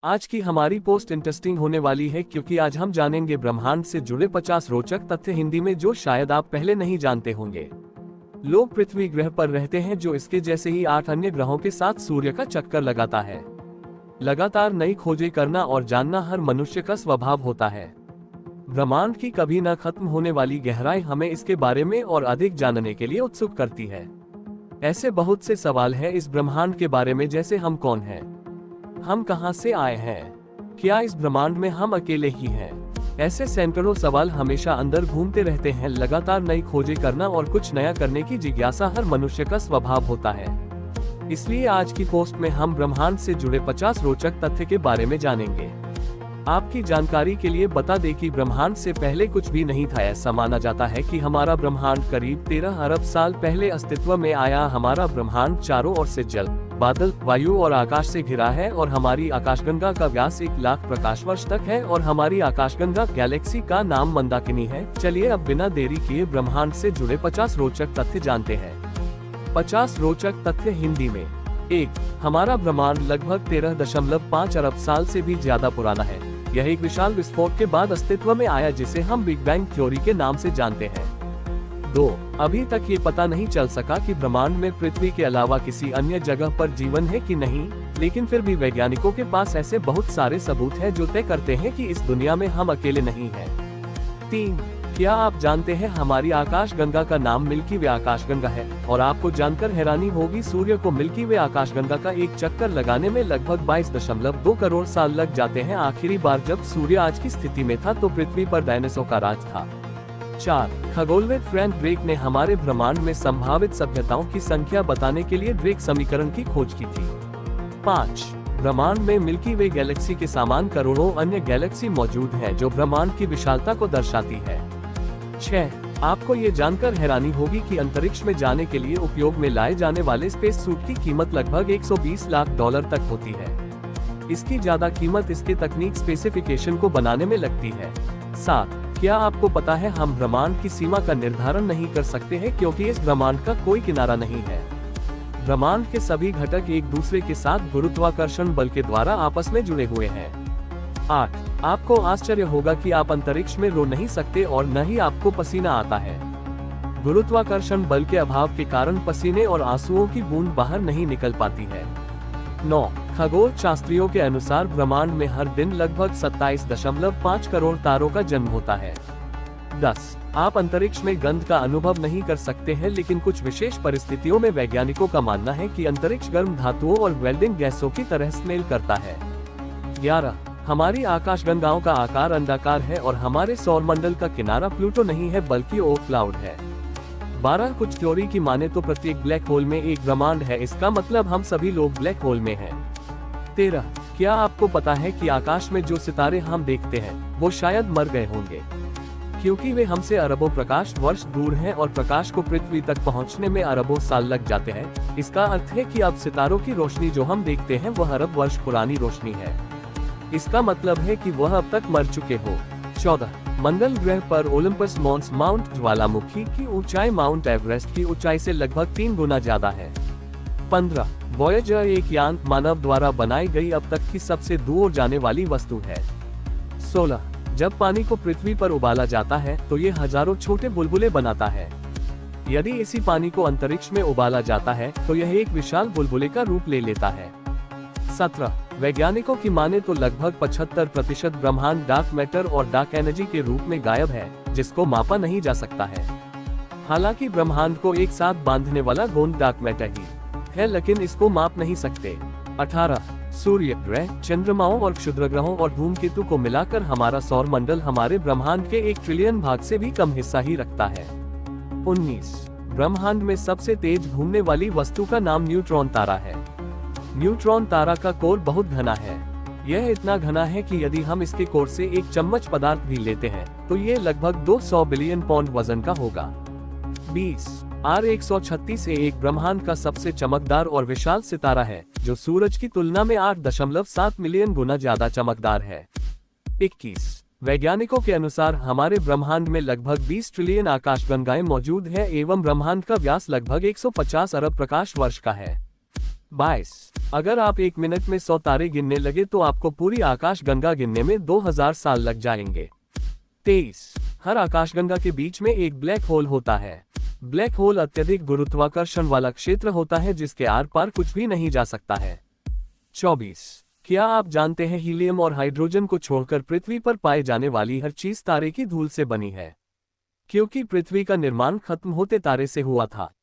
आज की हमारी पोस्ट इंटरेस्टिंग होने वाली है क्योंकि आज हम जानेंगे ब्रह्मांड से जुड़े 50 रोचक तथ्य हिंदी में जो शायद आप पहले नहीं जानते होंगे। लोग पृथ्वी ग्रह पर रहते हैं जो इसके जैसे ही 8 अन्य ग्रहों के साथ सूर्य का चक्कर लगाता है। लगातार नई खोजें करना और जानना हर मनुष्य का स्वभाव होता है। ब्रह्मांड की कभी न खत्म होने वाली गहराई हमें इसके बारे में और अधिक जानने के लिए उत्सुक करती है। ऐसे बहुत से सवाल हैं इस ब्रह्मांड के बारे में, जैसे हम कौन हैं, हम कहां से आए हैं, क्या इस ब्रह्मांड में हम अकेले ही हैं। ऐसे सैकड़ों सवाल हमेशा अंदर घूमते रहते हैं। लगातार नई खोजें करना और कुछ नया करने की जिज्ञासा हर मनुष्य का स्वभाव होता है। इसलिए आज की पोस्ट में हम ब्रह्मांड से जुड़े 50 रोचक तथ्य के बारे में जानेंगे। आपकी जानकारी के लिए बता दें कि ब्रह्मांड से पहले कुछ भी नहीं था। ऐसा माना जाता है कि हमारा ब्रह्मांड करीब 13 अरब साल पहले अस्तित्व में आया। हमारा ब्रह्मांड चारों ओर से जल, बादल, वायु और आकाश से घिरा है और हमारी आकाशगंगा का व्यास 1 लाख प्रकाश वर्ष तक है और हमारी आकाशगंगा गैलेक्सी का नाम मंदाकिनी है। चलिए अब बिना देरी किए ब्रह्मांड से जुड़े 50 रोचक तथ्य जानते हैं। 50 रोचक तथ्य हिंदी में। 1. हमारा ब्रह्मांड लगभग 13.5 अरब साल से भी ज्यादा पुराना है। यह एक विशाल विस्फोट के बाद अस्तित्व में आया जिसे हम बिग बैंग थ्योरी के नाम से जानते हैं। 2. अभी तक ये पता नहीं चल सका कि ब्रह्मांड में पृथ्वी के अलावा किसी अन्य जगह पर जीवन है कि नहीं, लेकिन फिर भी वैज्ञानिकों के पास ऐसे बहुत सारे सबूत हैं जो तय करते हैं कि इस दुनिया में हम अकेले नहीं हैं। 3. क्या आप जानते हैं हमारी आकाशगंगा का नाम मिल्की वे आकाशगंगा है और आपको जानकर हैरानी होगी सूर्य को मिल्की वे आकाशगंगा का एक चक्कर लगाने में लगभग 22.2 करोड़ साल लग जाते हैं। आखिरी बार जब सूर्य आज की स्थिति में था तो पृथ्वी पर डायनासोर का राज था। 4. खगोलविद फ्रैंक ड्रेक ने हमारे ब्रह्मांड में संभावित सभ्यताओं की संख्या बताने के लिए ड्रेक समीकरण की खोज की थी। 5. ब्रह्मांड में मिल्की वे गैलेक्सी के समान करोड़ों अन्य गैलेक्सी मौजूद हैं जो ब्रह्मांड की विशालता को दर्शाती है। 6. आपको ये जानकर हैरानी होगी कि अंतरिक्ष में जाने के लिए उपयोग में लाए जाने वाले स्पेस सूट की कीमत लगभग 120 लाख डॉलर तक होती है। इसकी ज्यादा कीमत इसके तकनीक स्पेसिफिकेशन को बनाने में लगती है। 7. क्या आपको पता है हम ब्रह्मांड की सीमा का निर्धारण नहीं कर सकते हैं क्योंकि इस ब्रह्मांड का कोई किनारा नहीं है। ब्रह्मांड के सभी घटक एक दूसरे के साथ गुरुत्वाकर्षण बल के द्वारा आपस में जुड़े हुए हैं। 8. आपको आश्चर्य होगा कि आप अंतरिक्ष में रो नहीं सकते और न ही आपको पसीना आता है। गुरुत्वाकर्षण बल के अभाव के कारण पसीने और आंसुओं की बूंद बाहर नहीं निकल पाती है। 9. खगोल शास्त्रियों के अनुसार ब्रह्मांड में हर दिन लगभग 27.5 करोड़ तारों का जन्म होता है। 10. आप अंतरिक्ष में गंध का अनुभव नहीं कर सकते हैं, लेकिन कुछ विशेष परिस्थितियों में वैज्ञानिकों का मानना है कि अंतरिक्ष गर्म धातुओं और वेल्डिंग गैसों की तरह स्मेल करता है। 11. हमारी आकाशगंगाओं का आकार अंडाकार है और हमारे सौरमंडल का किनारा प्लूटो नहीं है बल्कि ओक क्लाउड है। 12. कुछ थ्योरी की माने तो प्रत्येक ब्लैक होल में एक ब्रह्मांड है, इसका मतलब हम सभी लोग ब्लैक होल में हैं। 13. क्या आपको पता है कि आकाश में जो सितारे हम देखते हैं वो शायद मर गए होंगे क्योंकि वे हमसे अरबों प्रकाश वर्ष दूर हैं और प्रकाश को पृथ्वी तक पहुंचने में अरबों साल लग जाते हैं। इसका अर्थ है कि अब सितारों की रोशनी जो हम देखते हैं वह अरब वर्ष पुरानी रोशनी है। इसका मतलब है कि वह अब तक मर चुके हो। 14. मंगल ग्रह पर ओलंपस मॉन्स माउंट ज्वालामुखी की ऊंचाई माउंट एवरेस्ट की ऊंचाई से लगभग 3 गुना ज्यादा है। 15. वॉयेजर एक यान मानव द्वारा बनाई गई अब तक की सबसे दूर जाने वाली वस्तु है। 16. जब पानी को पृथ्वी पर उबाला जाता है तो ये हजारों छोटे बुलबुले बनाता है। यदि इसी पानी को अंतरिक्ष में उबाला जाता है तो यह एक विशाल बुलबुले का रूप ले लेता है। 17. वैज्ञानिकों की माने तो लगभग 75% ब्रह्मांड डार्क मैटर और डार्क एनर्जी के रूप में गायब है जिसको मापा नहीं जा सकता है। हालांकि ब्रह्मांड को एक साथ बांधने वाला गोंद डार्क मैटर ही है, लेकिन इसको माप नहीं सकते। 18. सूर्य, ग्रह, चंद्रमाओं और क्षुद्रग्रहों और धूमकेतु को मिलाकर हमारा सौरमंडल हमारे ब्रह्मांड के 1 ट्रिलियन भाग से भी कम हिस्सा ही रखता है। 19. ब्रह्मांड में सबसे तेज घूमने वाली वस्तु का नाम न्यूट्रॉन तारा है। न्यूट्रॉन तारा का कोर बहुत घना है। यह इतना घना है कि यदि हम इसके कोर से एक चम्मच पदार्थ भी लेते हैं तो ये लगभग 200 बिलियन पाउंड वजन का होगा। 20. R136 एक ब्रह्मांड का सबसे चमकदार और विशाल सितारा है जो सूरज की तुलना में 8.7 मिलियन गुना ज्यादा चमकदार है। 21. वैज्ञानिकों के अनुसार हमारे ब्रह्मांड में लगभग 20 ट्रिलियन आकाशगंगाएं मौजूद है एवं ब्रह्मांड का व्यास लगभग 150 अरब प्रकाश वर्ष का है। 22। अगर आप 1 मिनट में 100 तारे गिनने लगे तो आपको पूरी आकाशगंगा गिनने में 2000 साल लग जाएंगे। 23। हर आकाशगंगा के बीच में एक ब्लैक होल होता है। ब्लैक होल अत्यधिक गुरुत्वाकर्षण वाला क्षेत्र होता है जिसके आर पार कुछ भी नहीं जा सकता है। 24। क्या आप जानते हैं हीलियम और हाइड्रोजन को छोड़कर पृथ्वी पर पाए जाने वाली हर चीज तारे की धूल से बनी है, क्योंकि पृथ्वी का निर्माण खत्म होते तारे से हुआ था।